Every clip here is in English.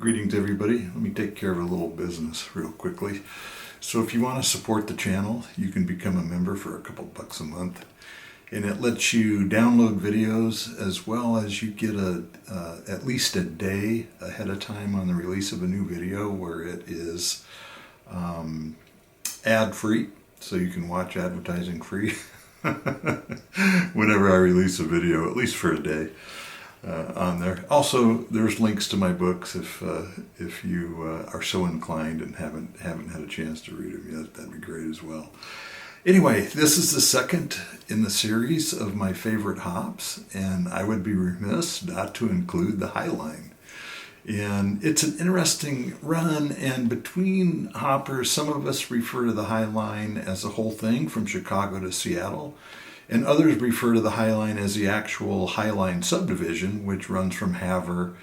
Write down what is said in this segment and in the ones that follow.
Greetings everybody. Let me take care of a little business real quickly. So if you want to support the channel, you can become a member for a couple bucks a month. And it lets you download videos as well as you get at least a day ahead of time on the release of a new video where it is ad-free. So you can watch advertising free whenever I release a video, at least for a day. On there. Also, there's links to my books if you are so inclined and haven't had a chance to read them yet. That'd be great as well. Anyway, this is the second in the series of my favorite hops, and I would be remiss not to include the Highline. And it's an interesting run, and between hoppers, some of us refer to the Highline as the whole thing from Chicago to Seattle. And others refer to the Highline as the actual Highline subdivision, which runs from Havre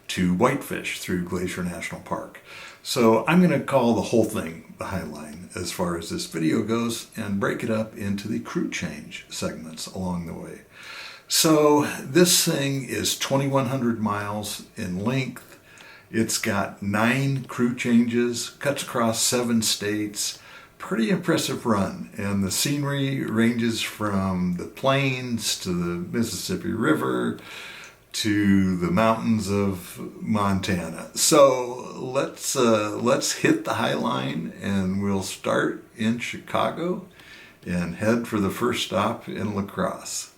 to Whitefish through Glacier National Park. So I'm going to call the whole thing the Highline as far as this video goes and break it up into the crew change segments along the way. So this thing is 2,100 miles in length. It's got 9 crew changes, cuts across 7 states. Pretty impressive run, and the scenery ranges from the plains to the Mississippi River to the mountains of Montana. So let's hit the Highline, and we'll start in Chicago and head for the first stop in LaCrosse.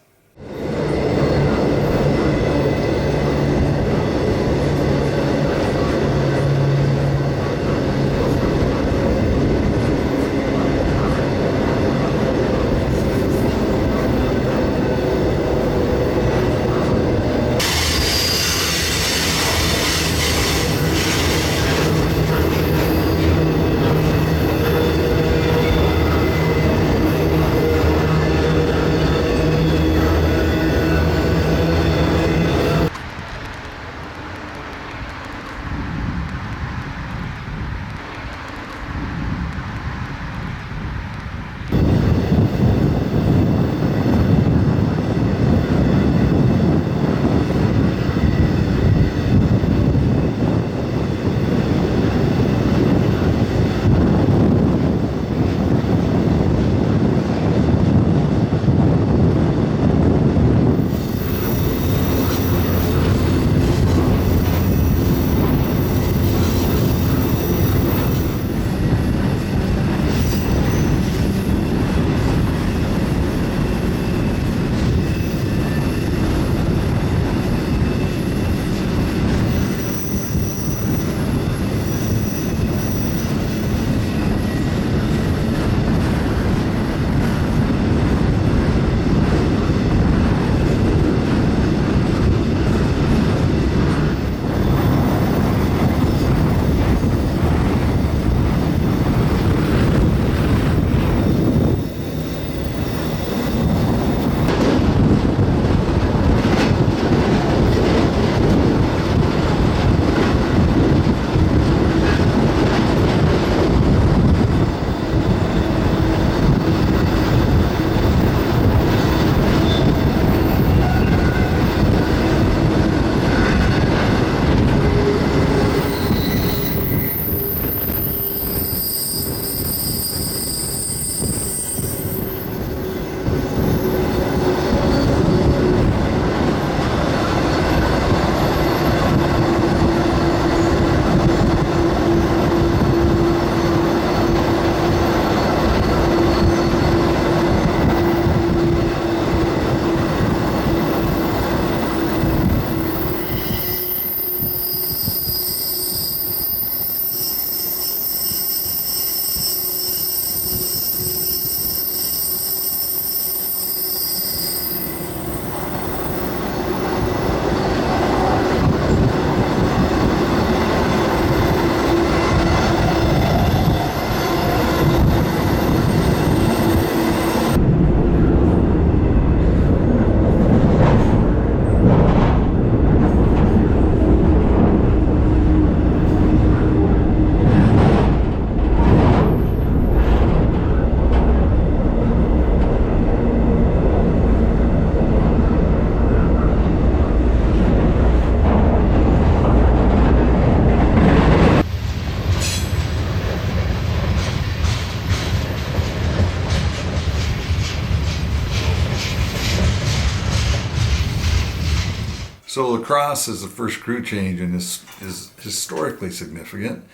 So LaCrosse is the first crew change and is historically significant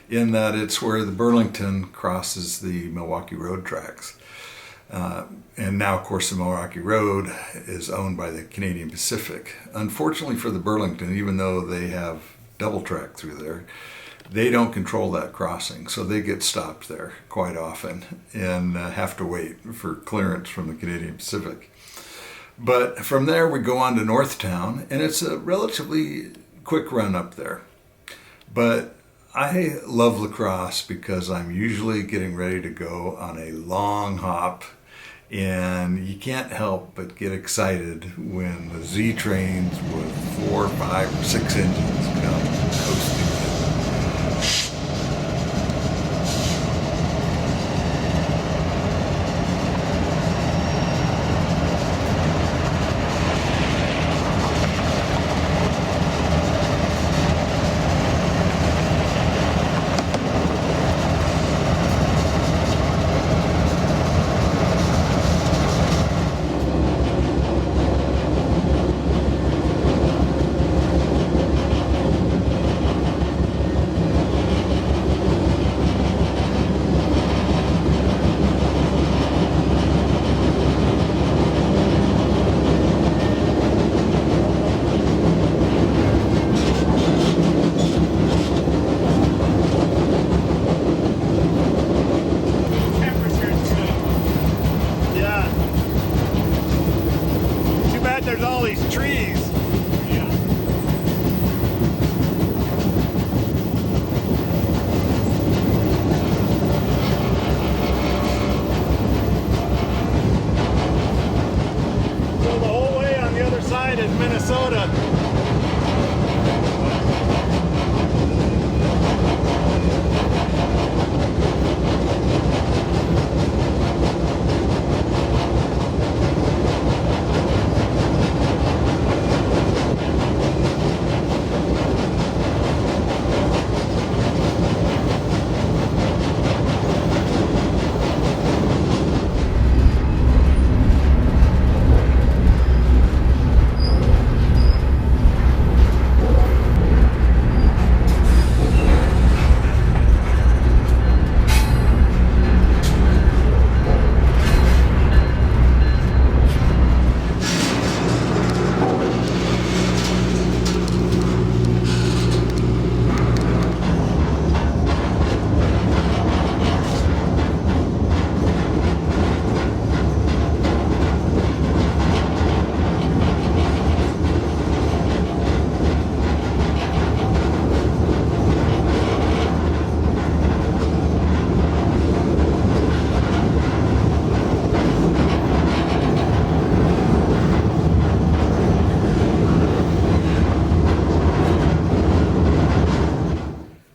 in that it's where the Burlington crosses the Milwaukee Road tracks. And now, of course, the Milwaukee Road is owned by the Canadian Pacific. Unfortunately for the Burlington, even though they have double track through there, they don't control that crossing, so they get stopped there quite often and have to wait for clearance from the Canadian Pacific. But from there we go on to Northtown, and it's a relatively quick run up there. But I love LaCrosse because I'm usually getting ready to go on a long hop, and you can't help but get excited when the Z trains with 4, 5, or 6 engines come coasting in.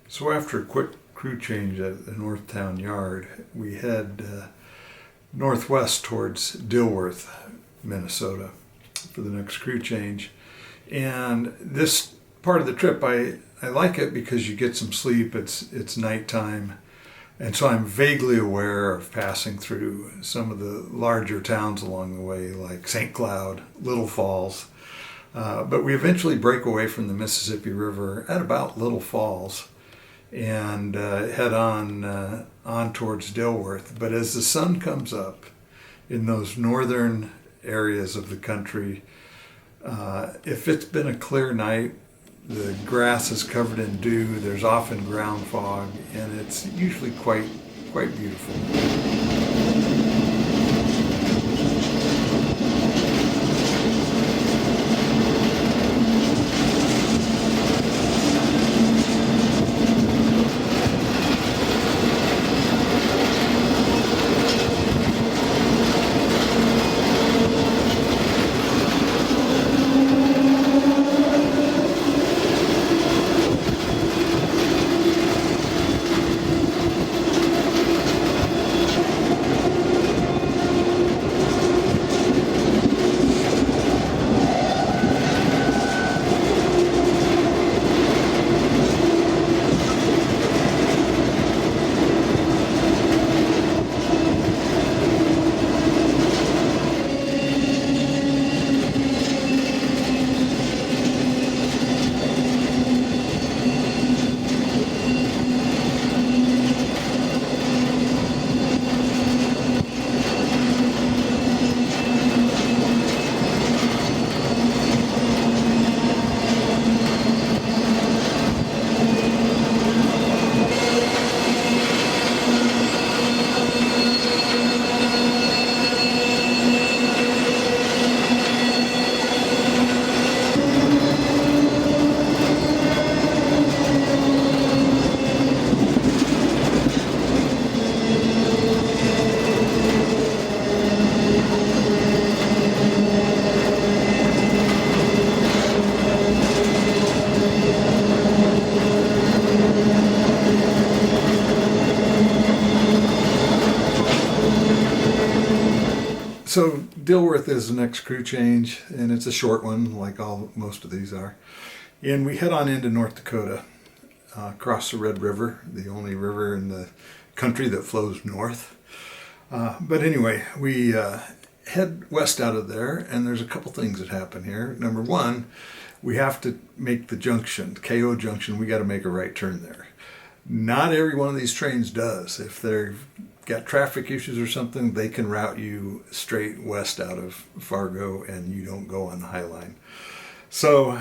So after a quick crew change at the Northtown yard, we head northwest towards Dilworth, Minnesota for the next crew change. And this part of the trip, I like it because you get some sleep, it's nighttime. And so I'm vaguely aware of passing through some of the larger towns along the way, like St. Cloud, Little Falls. But we eventually break away from the Mississippi River at about Little Falls and head on towards Dilworth. But as the sun comes up in those northern areas of the country, if it's been a clear night, the grass is covered in dew, there's often ground fog, and it's usually quite beautiful. Dilworth is the next crew change, and it's a short one, like most of these are. And we head on into North Dakota, across the Red River, the only river in the country that flows north. But anyway, we head west out of there, and there's a couple things that happen here. Number one, we have to make the junction, KO junction. We got to make a right turn there. Not every one of these trains does. If they've got traffic issues or something, they can route you straight west out of Fargo, and you don't go on the High Line. So,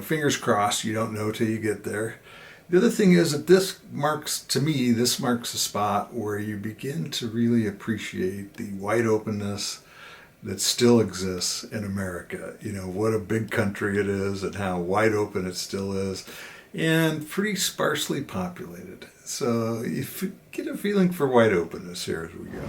fingers crossed, you don't know till you get there. The other thing is that this marks a spot where you begin to really appreciate the wide openness that still exists in America. What a big country it is and how wide open it still is, and pretty sparsely populated. So you get a feeling for wide openness here as we go.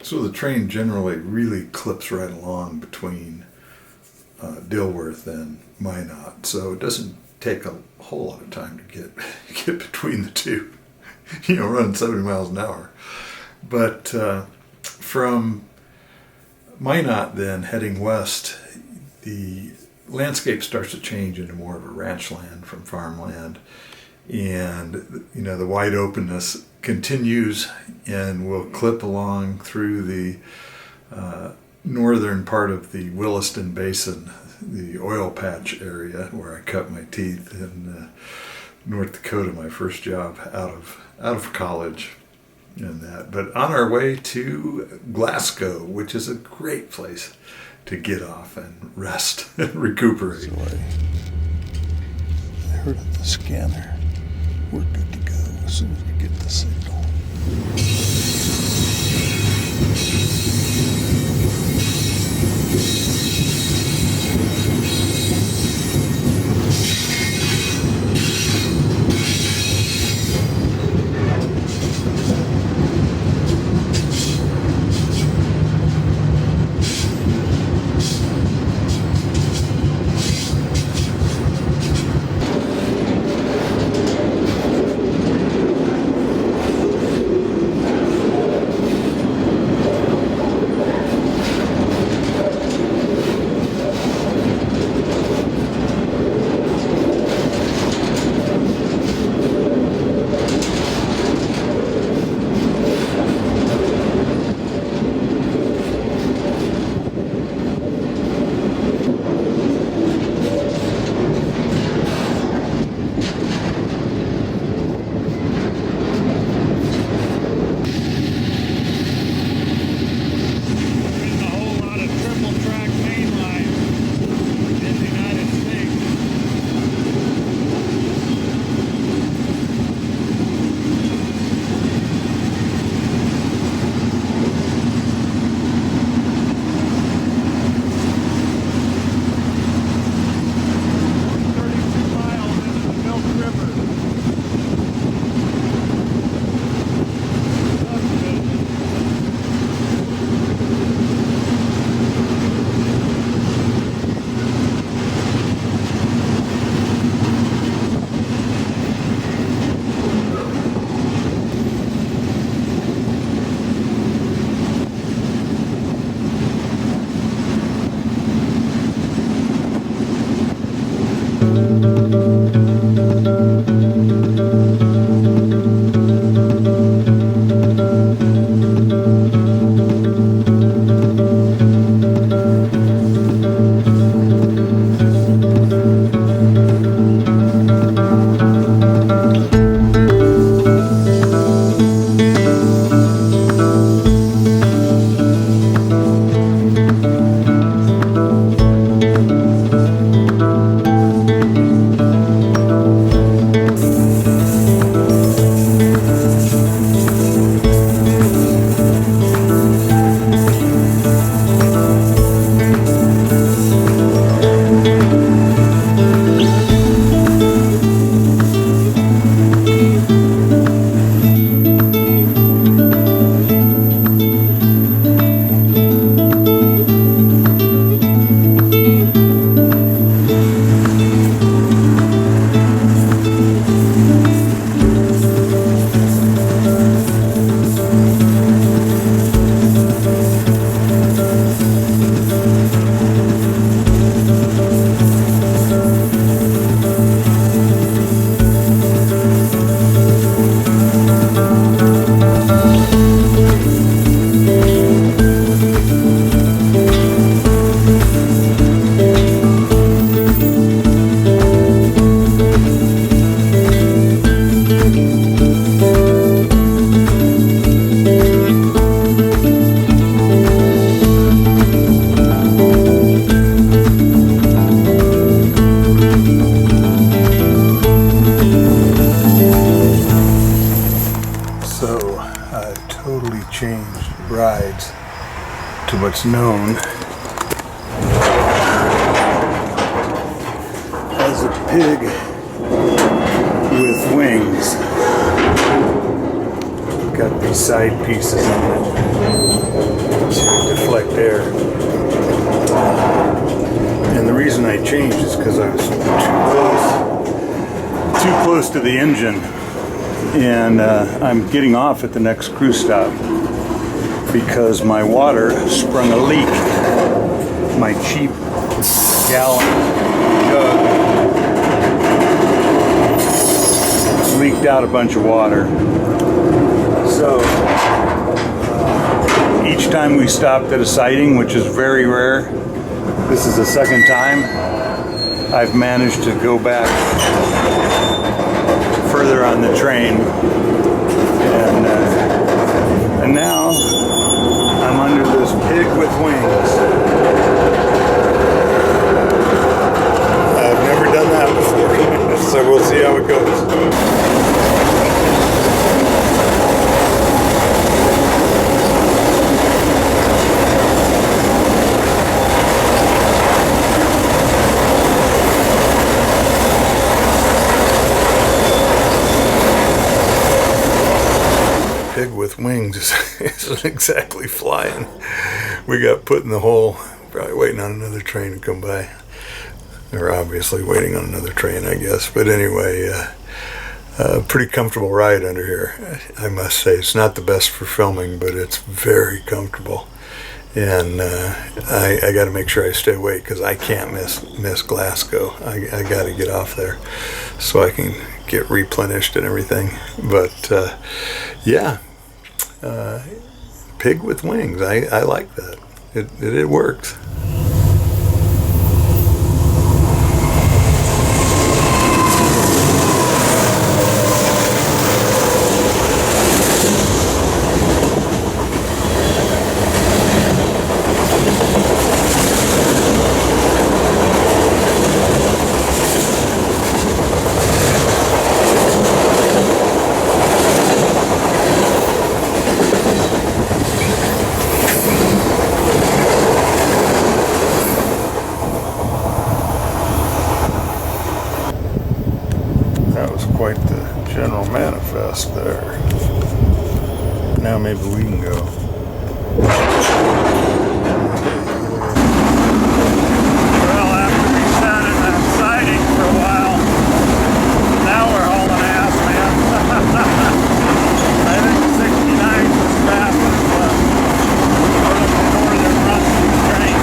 So the train generally really clips right along between Dilworth and Minot, so it doesn't take a whole lot of time to get between the two. Running 70 miles an hour. But from Minot then heading west, the landscape starts to change into more of a ranch land from farmland, and the wide openness continues and will clip along through the northern part of the Williston Basin, the oil patch area where I cut my teeth in North Dakota, my first job out of college. And that, but on our way to Glasgow, which is a great place to get off and rest and recuperate. So I heard of the scanner. We're good to go as soon as we get the signal. rides to what's known as a pig with wings. Got these side pieces on it. valves here to deflect air. And the reason I changed is because I was too close to the engine, and I'm getting off at the next cruise stop because my water sprung a leak. My cheap gallon jug leaked out a bunch of water. So each time we stopped at a siding, which is very rare, this is the second time, I've managed to go back further on the train, and now I'm under this pig with wings. I've never done that before, so we'll see how it goes. Pig with wings isn't exactly flying. We got put in the hole, probably waiting on another train to come by. Or obviously waiting on another train, I guess. But anyway, pretty comfortable ride under here, I must say. It's not the best for filming, but it's very comfortable. And I got to make sure I stay awake because I can't miss Glasgow. I got to get off there so I can get replenished and everything. But yeah, pig with wings. I like that. It works. Quite the general manifest there. Now maybe we can go. Well, after we sat in that siding for a while, now we're hauling ass, man. I think 69 was fast as northern run train.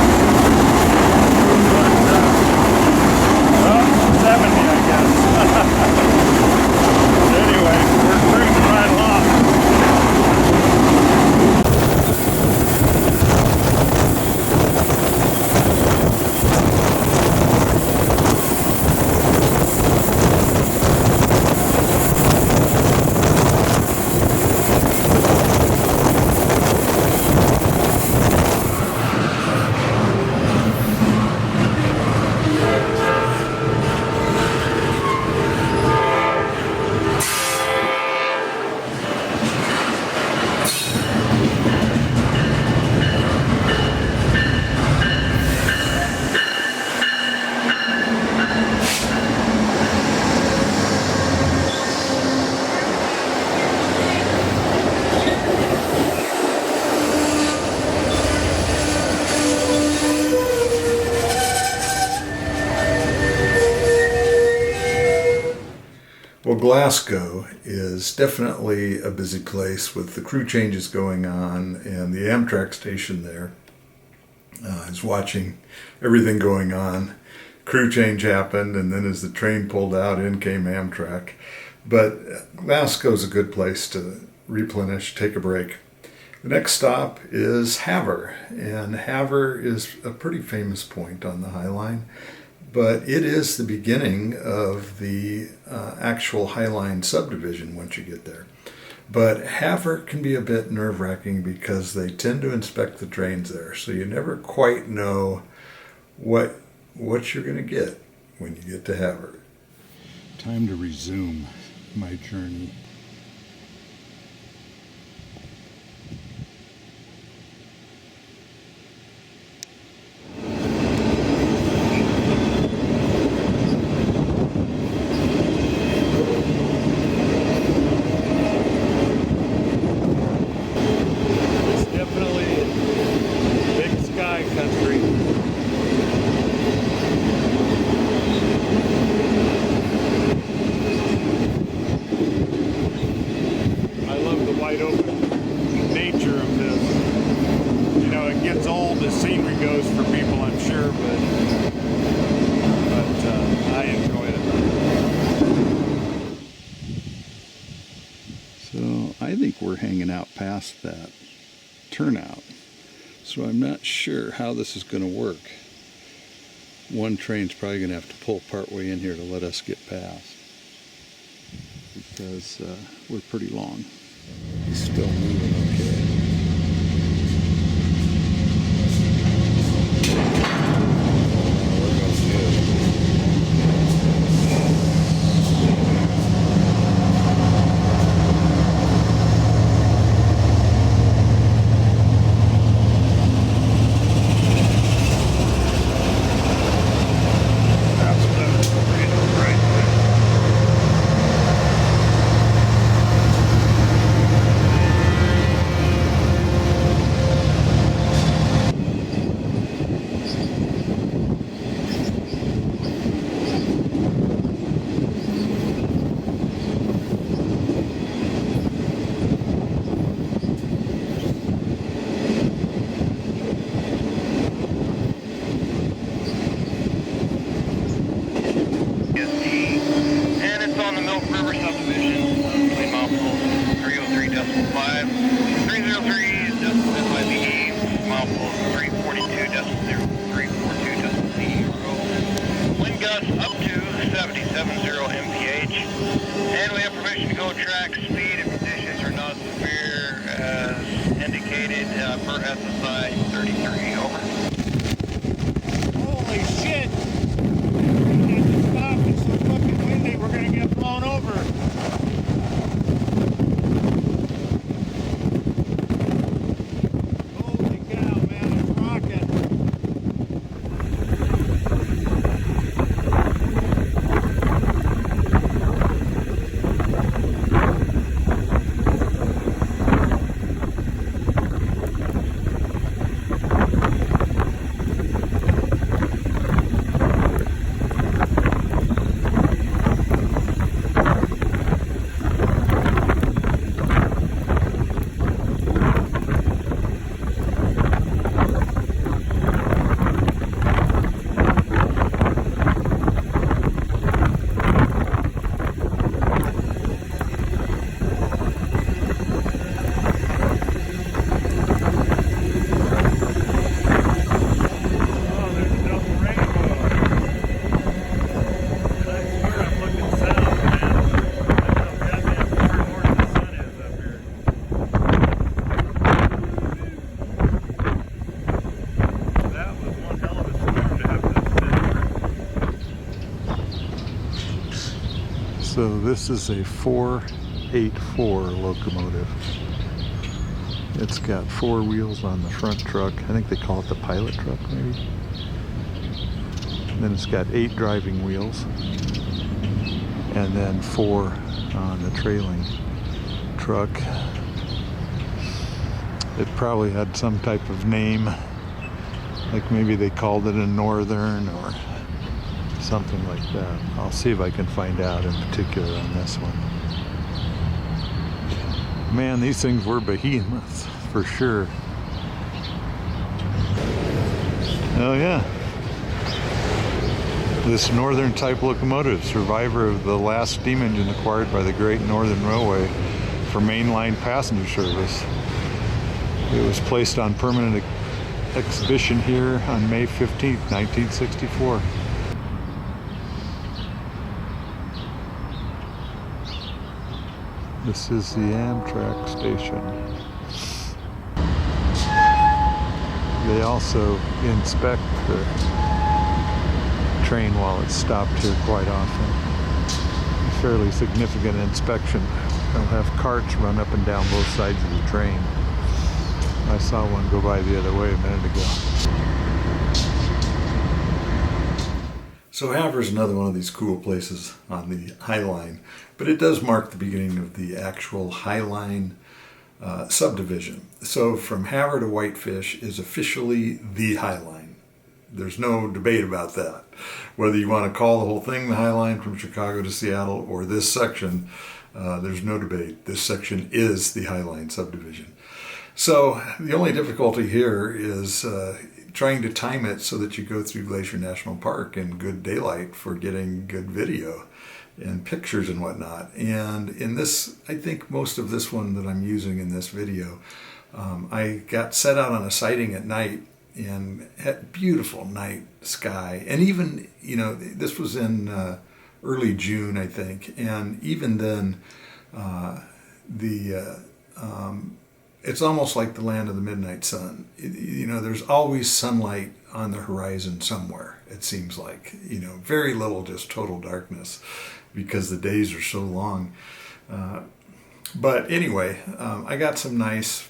But, 70, I guess. Anyway, we're cruising right along. Well, Glasgow is definitely a busy place with the crew changes going on, and the Amtrak station there is watching everything going on. Crew change happened, and then as the train pulled out, in came Amtrak. But Glasgow's a good place to replenish, take a break. The next stop is Havre, and Havre is a pretty famous point on the High Line. But it is the beginning of the actual High Line subdivision once you get there. But Havre can be a bit nerve-wracking because they tend to inspect the trains there, so you never quite know what you're going to get when you get to Havre. Time to resume my journey. the scenery goes for people, I'm sure, but I enjoyed it. So I think we're hanging out past that turnout. So I'm not sure how this is going to work. One train's probably going to have to pull partway in here to let us get past, because we're pretty long. He's still moving okay. We're going good. And it's on the Milk River subdivision between mileposts 303.5, 303.5 by the E, milepost 342.0, wind gusts up to 77.0 mph, and we have permission to go track speed if conditions are not severe as indicated per SSI 33, over. Holy shit! We have to stop. It's so fucking windy. We're gonna get blown over. Holy cow, man! It's rocking. So this is a 484 locomotive. It's got 4 wheels on the front truck. I think they call it the pilot truck, maybe. And then it's got 8 driving wheels, and then 4 on the trailing truck. It probably had some type of name, like maybe they called it a Northern or something like that. I'll see if I can find out in particular on this one. Man, these things were behemoths for sure. Oh yeah. This Northern type locomotive, survivor of the last steam engine acquired by the Great Northern Railway for mainline passenger service. It was placed on permanent exhibition here on May 15th, 1964. This is the Amtrak station. They also inspect the train while it's stopped here quite often. A fairly significant inspection. They'll have carts run up and down both sides of the train. I saw one go by the other way a minute ago. So Havre is another one of these cool places on the High Line, but it does mark the beginning of the actual High Line subdivision. So from Havre to Whitefish is officially the High Line. There's no debate about that. Whether you want to call the whole thing the High Line from Chicago to Seattle or this section, there's no debate. This section is the High Line subdivision. So the only difficulty here is trying to time it so that you go through Glacier National Park in good daylight for getting good video and pictures and whatnot. And in this, I think most of this one that I'm using in this video, I got set out on a sighting at night and had beautiful night sky. And even, you know, this was in early June, I think. And even then, it's almost like the land of the midnight sun. You know, there's always sunlight on the horizon somewhere, it seems like. You know, very little, just total darkness because the days are so long. But anyway, I got some nice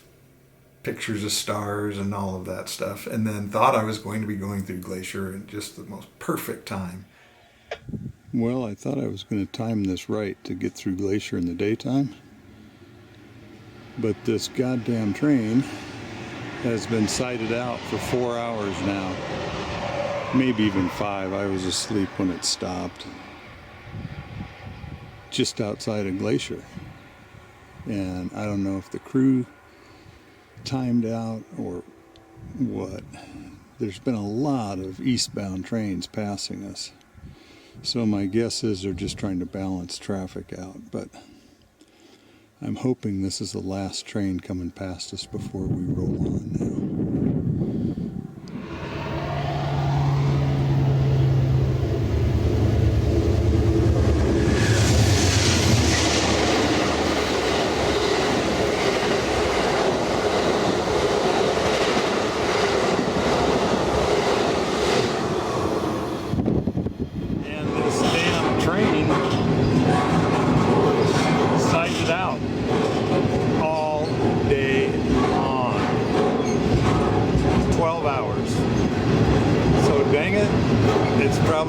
pictures of stars and all of that stuff, and then thought I was going to be going through Glacier in just the most perfect time. Well, I thought I was going to time this right to get through Glacier in the daytime. But this goddamn train has been sighted out for 4 hours now. Maybe even 5. I was asleep when it stopped. Just outside of Glacier. And I don't know if the crew timed out or what. There's been a lot of eastbound trains passing us. So my guess is they're just trying to balance traffic out. But I'm hoping this is the last train coming past us before we roll on now.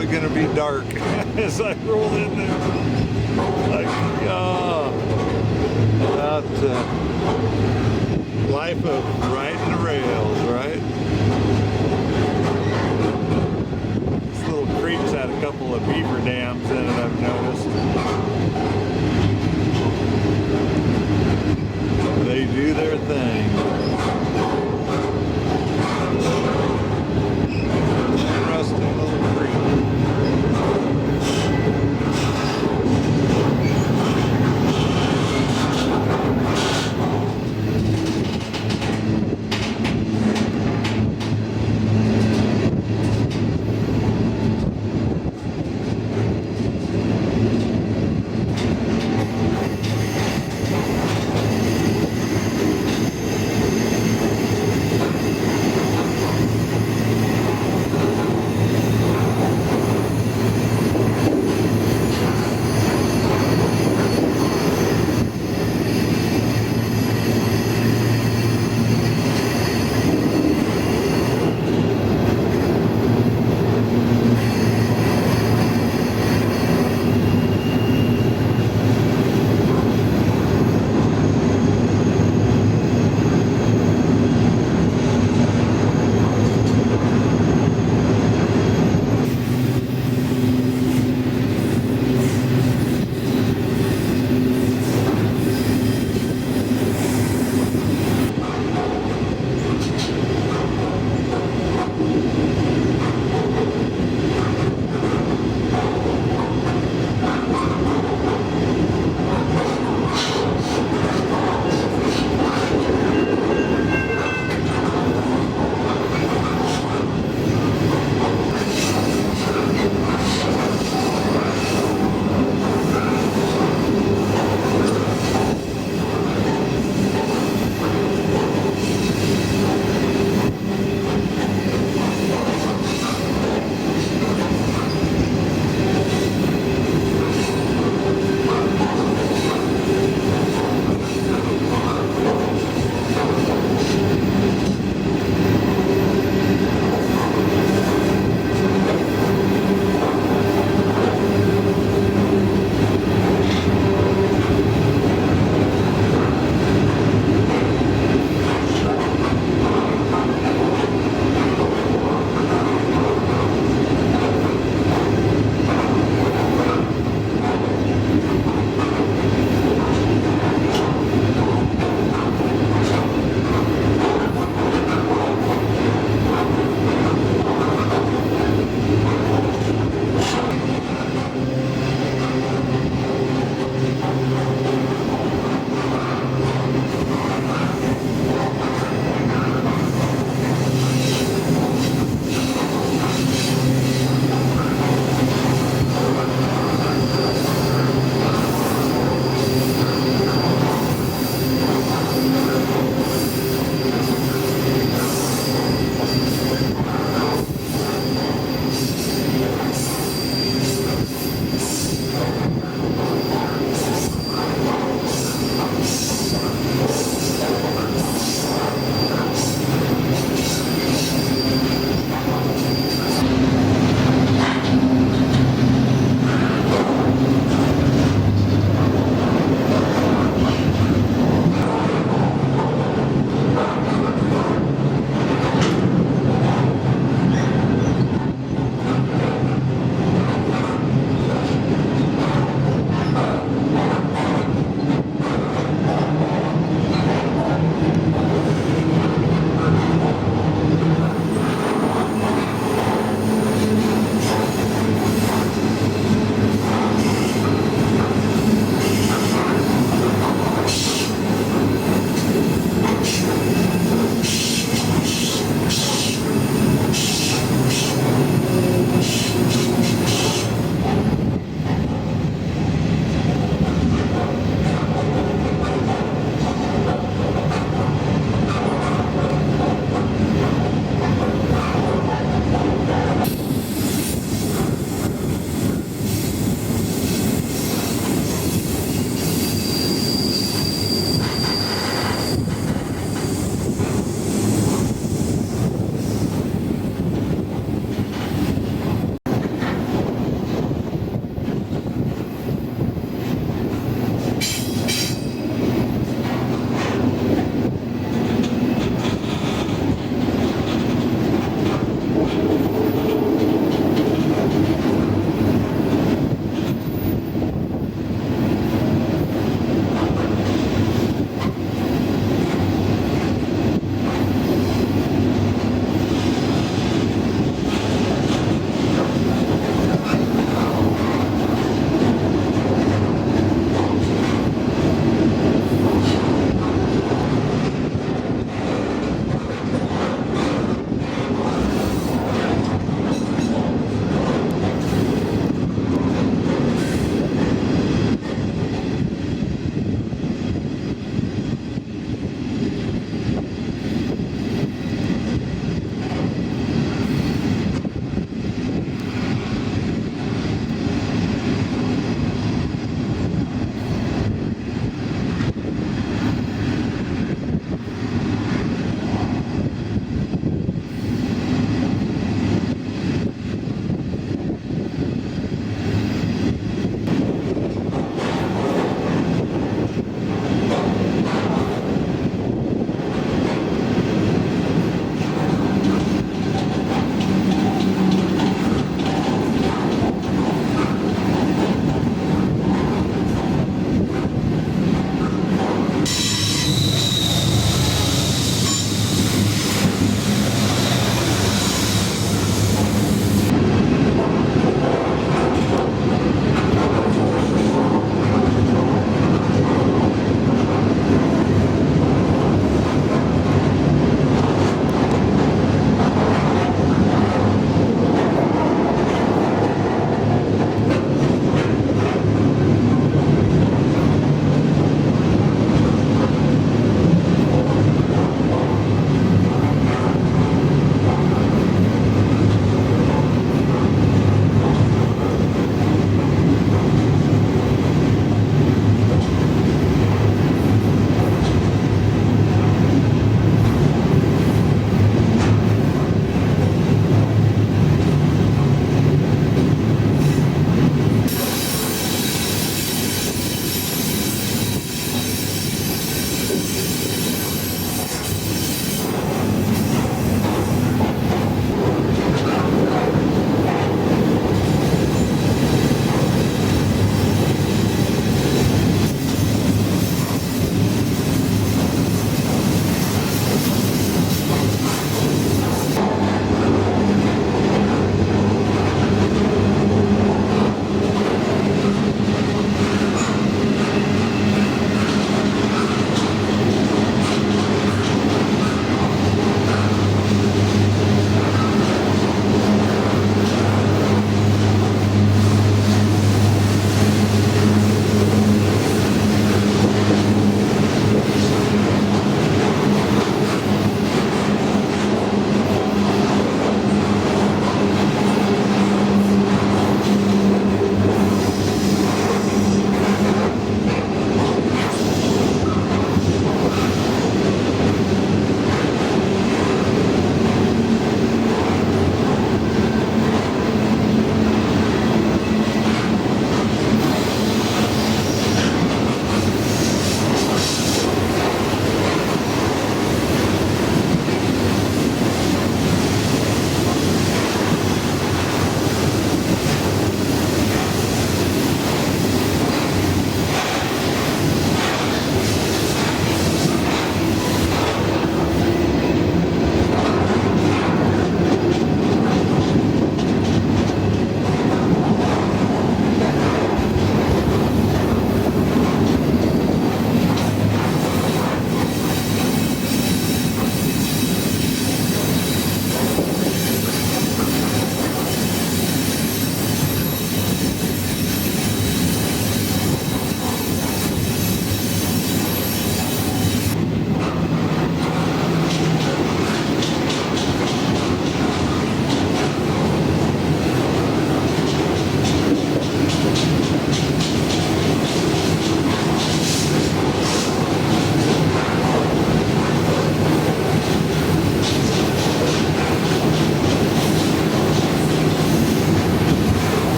Going to be dark as I roll in there. Like, that life of riding the rails, right? This little creek's had a couple of beaver dams in it, I've noticed. They do their thing. Interesting little creek.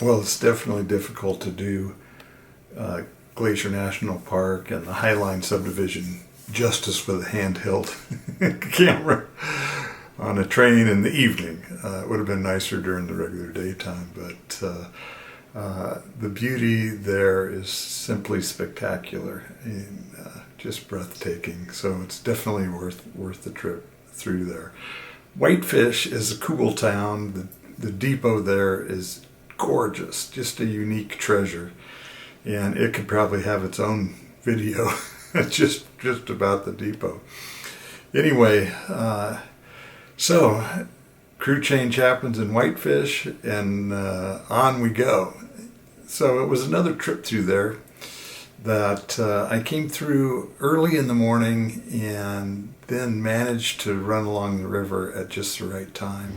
Well, it's definitely difficult to do Glacier National Park and the Highline subdivision justice with a handheld camera on a train in the evening. It would have been nicer during the regular daytime, but the beauty there is simply spectacular and just breathtaking. So it's definitely worth the trip through there. Whitefish is a cool town. The depot there is gorgeous, just a unique treasure, and it could probably have its own video just about the depot. Anyway, so crew change happens in Whitefish, and on we go. So it was another trip through there that I came through early in the morning and then managed to run along the river at just the right time.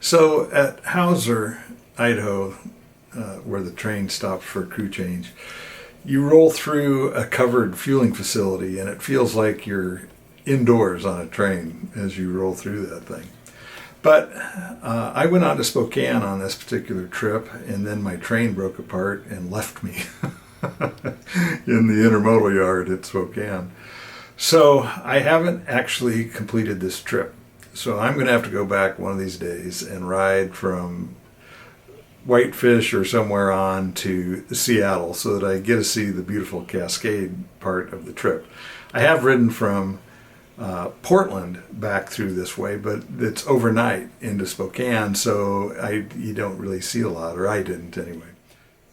So at Hauser, Idaho, where the train stops for a crew change, you roll through a covered fueling facility and it feels like you're indoors on a train as you roll through that thing. But I went on to Spokane on this particular trip, and then my train broke apart and left me in the intermodal yard at Spokane. So I haven't actually completed this trip. So I'm going to have to go back one of these days and ride from Whitefish or somewhere on to Seattle so that I get to see the beautiful Cascade part of the trip. I have ridden from Portland back through this way, but it's overnight into Spokane, so you don't really see a lot, or I didn't anyway.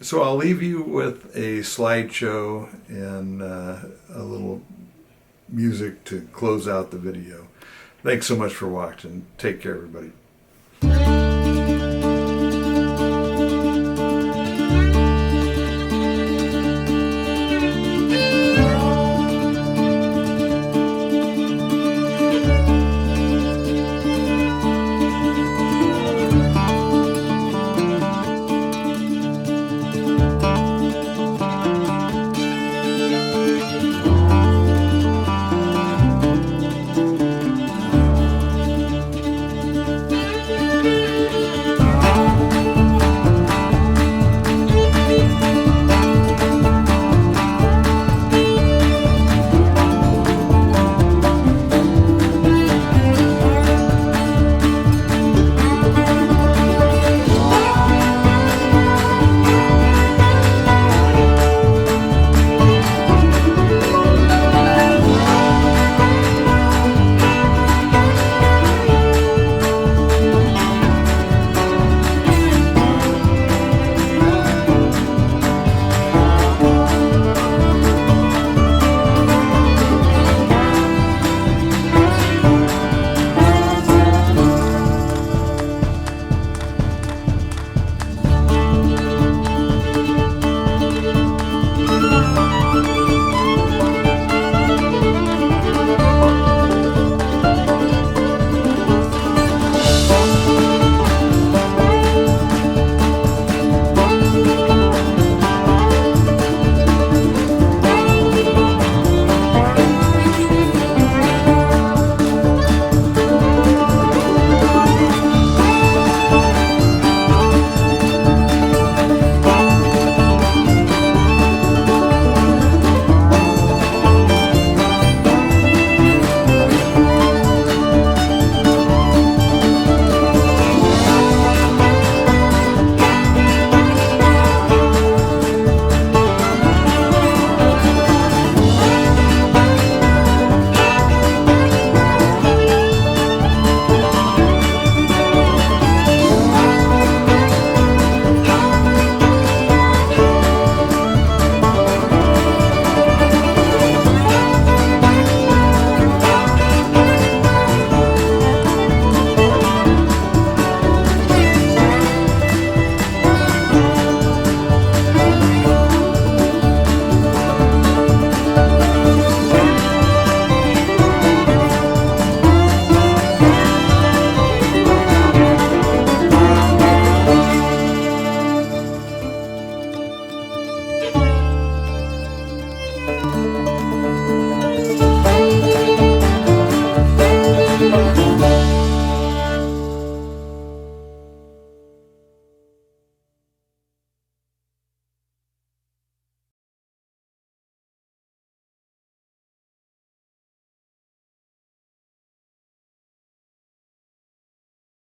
So I'll leave you with a slideshow and a little music to close out the video. Thanks so much for watching. Take care, everybody.